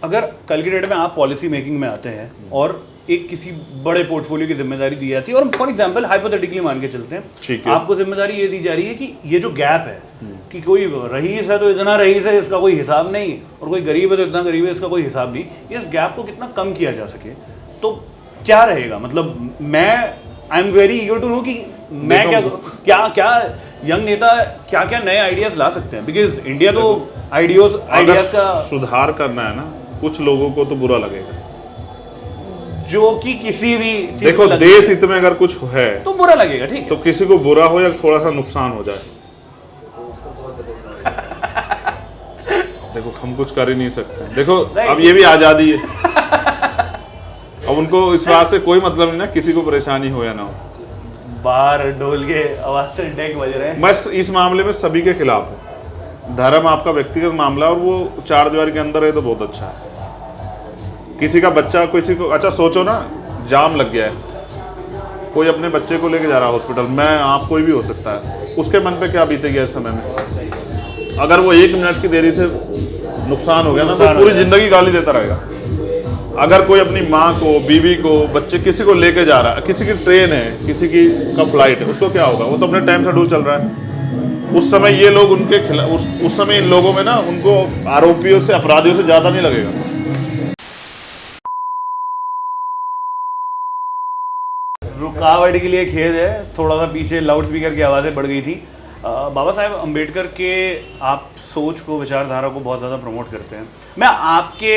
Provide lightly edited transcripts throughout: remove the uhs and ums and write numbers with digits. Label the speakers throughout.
Speaker 1: अगर कल की डेट में आप पॉलिसी मेकिंग में आते हैं और एक किसी बड़े पोर्टफोलियो की जिम्मेदारी दी जाती है, और फॉर एग्जांपल हाइपोथेटिकली मान के चलते हैं आपको जिम्मेदारी ये दी जा रही है कि ये जो गैप है कि कोई रईस है तो इतना रईस है इसका कोई हिसाब नहीं, और कोई गरीब है तो इतना गरीब है इसका कोई हिसाब नहीं, इस गैप को कितना कम किया जा सके, तो क्या रहेगा? मतलब मैं I am very eager to know कि मैं क्या क्या यंग नेता क्या क्या नए आइडियाज ला सकते हैं, बिकॉज इंडिया तो आइडियाज का
Speaker 2: सुधार करना है ना, कुछ लोगों को तो बुरा लगेगा,
Speaker 1: जो कि किसी भी चीज
Speaker 2: देखो देश हित में अगर कुछ है
Speaker 1: तो बुरा लगेगा, ठीक है,
Speaker 2: तो किसी को बुरा हो या थोड़ा सा नुकसान हो जाए, देखो हम कुछ कर ही नहीं सकते। देखो अब ये भी आजादी है, अब उनको इस बात से कोई मतलब नहीं ना किसी को परेशानी हो या ना हो।
Speaker 1: बाहर ढोल के आवाज से डेक बज रहे हैं।
Speaker 2: मैं इस मामले में सभी के खिलाफ हूँ। धर्म आपका व्यक्तिगत मामला और वो चार दीवार के अंदर है तो बहुत अच्छा है। किसी का बच्चा किसी को, अच्छा सोचो ना जाम लग गया है, कोई अपने बच्चे को लेके जा रहा है हॉस्पिटल, मैं आप कोई भी हो सकता है, उसके मन पे क्या बीतेगी इस समय में? अगर वो 1 मिनट की देरी से नुकसान हो गया ना तो पूरी जिंदगी गाली देता रहेगा। अगर कोई अपनी माँ को, बीवी को, बच्चे किसी को लेके जा रहा है, किसी की ट्रेन है, किसी की का फ्लाइट है, उसको क्या होगा? वो तो अपने टाइम शेड्यूल चल रहा है। उस समय ये लोग उनके खिलाफ, उस समय इन लोगों में ना उनको आरोपियों से, अपराधियों से ज्यादा नहीं लगेगा।
Speaker 1: रुकावट के लिए खेद है, थोड़ा सा पीछे लाउड स्पीकर की आवाज़ें बढ़ गई थी। बाबा साहेब अम्बेडकर के आप सोच को, विचारधारा को बहुत ज़्यादा प्रमोट करते हैं। मैं आपके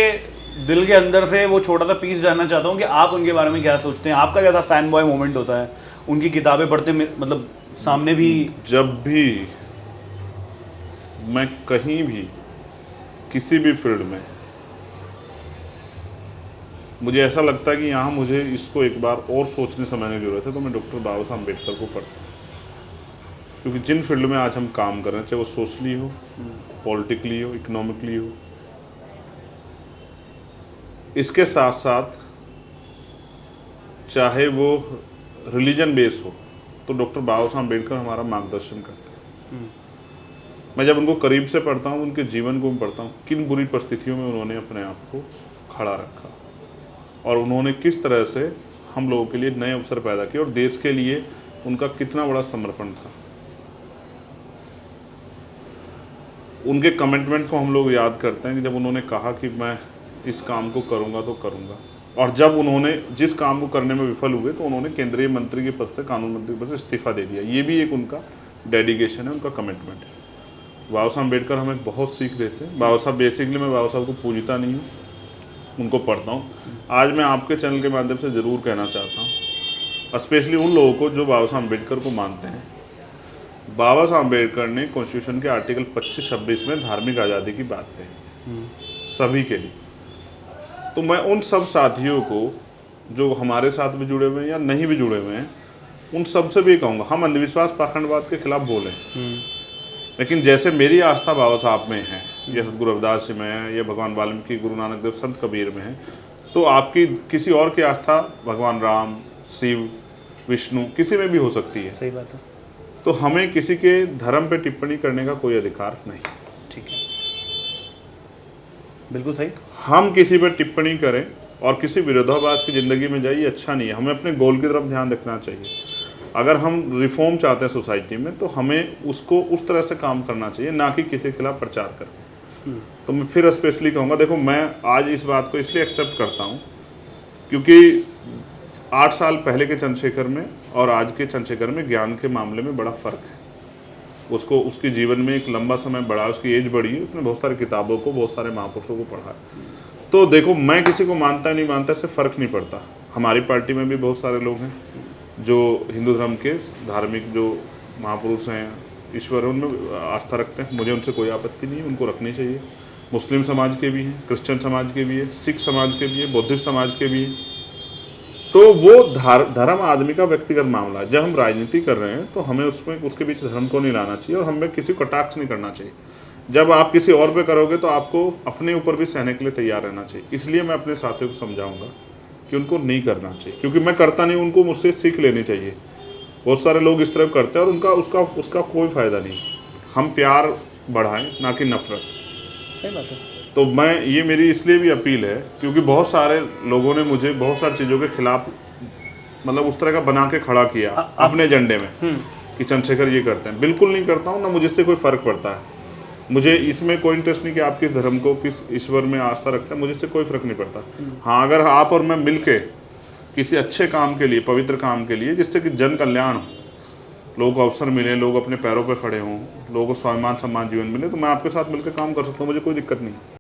Speaker 1: दिल के अंदर से वो छोटा सा पीस जानना चाहता हूँ कि आप उनके बारे में क्या सोचते हैं। आपका क्या था फैन बॉय मोमेंट होता है उनकी किताबें पढ़ते, मतलब सामने भी?
Speaker 2: जब भी मैं कहीं भी किसी भी फील्ड में मुझे ऐसा लगता है कि यहाँ मुझे इसको एक बार और सोचने समझने की जरूरत है, तो मैं डॉक्टर बाबा साहब अम्बेडकर को पढ़ता हूँ। क्योंकि जिन फील्ड में आज हम काम कर रहे हैं, चाहे वो सोशली हो, पॉलिटिकली हो, इकोनॉमिकली हो, इसके साथ साथ चाहे वो रिलीजन बेस हो, तो डॉक्टर बाबा साहब अम्बेडकर हमारा मार्गदर्शन करते हैं। मैं जब उनको करीब से पढ़ता हूँ, उनके जीवन को मैं पढ़ता हूँ, किन बुरी परिस्थितियों में उन्होंने अपने आप को खड़ा रखा और उन्होंने किस तरह से हम लोगों के लिए नए अवसर पैदा किए और देश के लिए उनका कितना बड़ा समर्पण था। उनके कमिटमेंट को हम लोग याद करते हैं कि जब उन्होंने कहा कि मैं इस काम को करूंगा तो करूंगा, और जब उन्होंने जिस काम को करने में विफल हुए तो उन्होंने केंद्रीय मंत्री के पद से, कानून मंत्री के पद से इस्तीफा दे दिया। ये भी एक उनका डेडिकेशन है, उनका कमिटमेंट है। बाबा साहब अम्बेडकर हमें बहुत सीख देते हैं। बाबा साहब, बेसिकली मैं बाबा साहब को पूजता नहीं हूँ, उनको पढ़ता हूँ। आज मैं आपके चैनल के माध्यम से ज़रूर कहना चाहता हूँ, स्पेशली उन लोगों को जो बाबा साहब अम्बेडकर को मानते हैं, बाबा साहब अम्बेडकर ने कॉन्स्टिट्यूशन के आर्टिकल 25-26 में धार्मिक आज़ादी की बात कही सभी के लिए। तो मैं उन सब साथियों को जो हमारे साथ भी जुड़े हुए हैं या नहीं भी जुड़े हुए हैं, उन सब से भी कहूँगा, हम अंधविश्वास, पाखंडवाद के खिलाफ बोलें, लेकिन जैसे मेरी आस्था बाबा साहब में है, या सतगुरु रविदास जी में है, या भगवान वाल्मीकि, गुरु नानक देव, संत कबीर में है, तो आपकी किसी और की आस्था भगवान राम, शिव, विष्णु, किसी में भी हो सकती है।
Speaker 1: सही बात है।
Speaker 2: तो हमें किसी के धर्म पे टिप्पणी करने का कोई अधिकार नहीं।
Speaker 1: ठीक है, बिल्कुल सही।
Speaker 2: हम किसी पर टिप्पणी करें और किसी विरोधाभास की ज़िंदगी में जाइए, अच्छा नहीं है। हमें अपने गोल की तरफ ध्यान रखना चाहिए। अगर हम रिफॉर्म चाहते हैं सोसाइटी में, तो हमें उसको उस तरह से काम करना चाहिए, ना कि किसी के खिलाफ प्रचार करके। तो मैं फिर स्पेशली कहूँगा, देखो मैं आज इस बात को इसलिए एक्सेप्ट करता हूँ क्योंकि 8 साल पहले के चंद्रशेखर में और आज के चंद्रशेखर में ज्ञान के मामले में बड़ा फ़र्क है। उसको उसके जीवन में एक लंबा समय बढ़ा, उसकी एज बढ़ी है, उसने बहुत सारी किताबों को, बहुत सारे महापुरुषों को पढ़ा है। तो देखो, मैं किसी को मानता नहीं मानता, इससे फ़र्क नहीं पड़ता। हमारी पार्टी में भी बहुत सारे लोग हैं जो हिंदू धर्म के धार्मिक जो महापुरुष हैं, ईश्वर, उनमें आस्था रखते हैं। मुझे उनसे कोई आपत्ति नहीं है, उनको रखनी चाहिए। मुस्लिम समाज के भी हैं, क्रिश्चियन समाज के भी है, सिख समाज के भी है, बौद्धिस्ट समाज के भी हैं। तो वो धर्म आदमी का व्यक्तिगत मामला है। जब हम राजनीति कर रहे हैं तो हमें उसमें उसके बीच धर्म को नहीं लाना चाहिए और हमें किसी को कटाक्ष नहीं करना चाहिए। जब आप किसी और पे करोगे तो आपको अपने ऊपर भी सहने के लिए तैयार रहना चाहिए। इसलिए मैं अपने साथियों को समझाऊंगा कि उनको नहीं करना चाहिए, क्योंकि मैं करता नहीं, उनको मुझसे सीख लेनी चाहिए। बहुत सारे लोग इस तरह करते हैं और उसका कोई फ़ायदा नहीं। हम प्यार बढ़ाएं, ना कि नफरत।
Speaker 1: सही बात है।
Speaker 2: तो मैं ये मेरी इसलिए भी अपील है क्योंकि बहुत सारे लोगों ने मुझे बहुत सारी चीज़ों के खिलाफ मतलब उस तरह का बना के खड़ा किया अपने एजेंडे में कि चंद्रशेखर ये करते हैं। बिल्कुल नहीं करता हूँ, ना मुझे इससे कोई फ़र्क पड़ता है। मुझे इसमें कोई इंटरेस्ट नहीं कि आप किस धर्म को, किस ईश्वर में आस्था रखते हैं, मुझे इससे कोई फ़र्क नहीं पड़ता। हाँ, अगर आप और मैं मिल के किसी अच्छे काम के लिए, पवित्र काम के लिए, जिससे कि जन कल्याण हो, लोगों को अवसर मिले, लोग अपने पैरों पर खड़े हों, लोगों को स्वाभिमान सम्मान जीवन मिले, तो मैं आपके साथ मिलकर काम कर सकता हूँ, मुझे कोई दिक्कत नहीं।